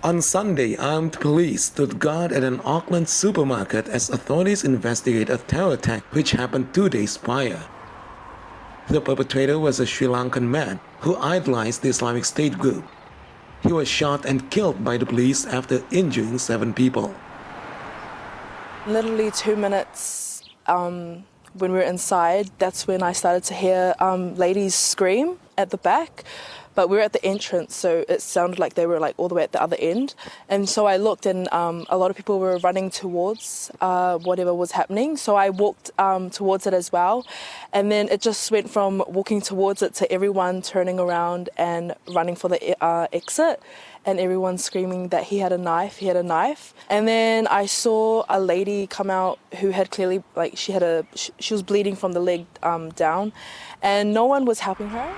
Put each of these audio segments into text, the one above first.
On Sunday, armed police stood guard at an Auckland supermarket as authorities investigate a terror attack which happened 2 days prior. The perpetrator was a Sri Lankan man who idolized the Islamic State group. He was shot and killed by the police after injuring 7 people. Literally 2 minutes when we were inside, that's when I started to hear ladies scream at the back. But we were at the entrance, so it sounded like they were like all the way at the other end. And so I looked, and a lot of people were running towards whatever was happening. So I walked towards it as well. And then it just went from walking towards it to everyone turning around and running for the exit. And everyone screaming that he had a knife, he had a knife. And then I saw a lady come out who had clearly, like, she was bleeding from the leg down. And no one was helping her.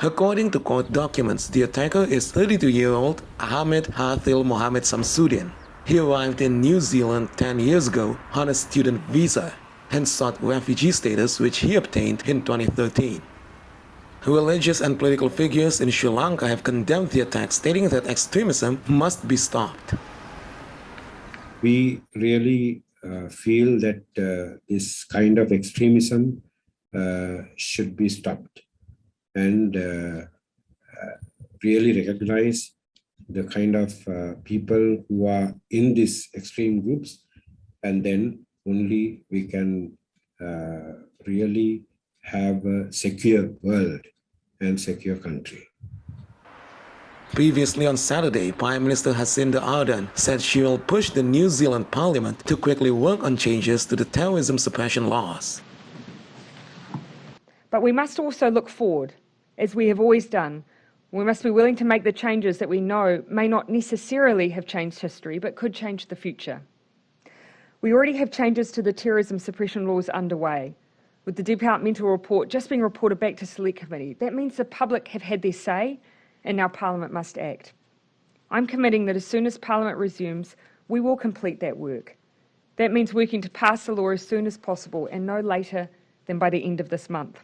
According to court documents, the attacker is 32-year-old Ahmed Hathil Mohammed Samsudin. He arrived in New Zealand 10 years ago on a student visa and sought refugee status, which he obtained in 2013. Religious and political figures in Sri Lanka have condemned the attack, stating that extremism must be stopped. We really feel that this kind of extremism should be stopped, and really recognize the kind of people who are in these extreme groups, and then only we can really have a secure world and secure country. Previously on Saturday, Prime Minister Jacinda Ardern said she will push the New Zealand Parliament to quickly work on changes to the terrorism suppression laws. But we must also look forward, as we have always done. We must be willing to make the changes that we know may not necessarily have changed history, but could change the future. We already have changes to the terrorism suppression laws underway, with the departmental report just being reported back to Select Committee. That means the public have had their say, and now Parliament must act. I'm committing that as soon as Parliament resumes, we will complete that work. That means working to pass the law as soon as possible, and no later than by the end of this month.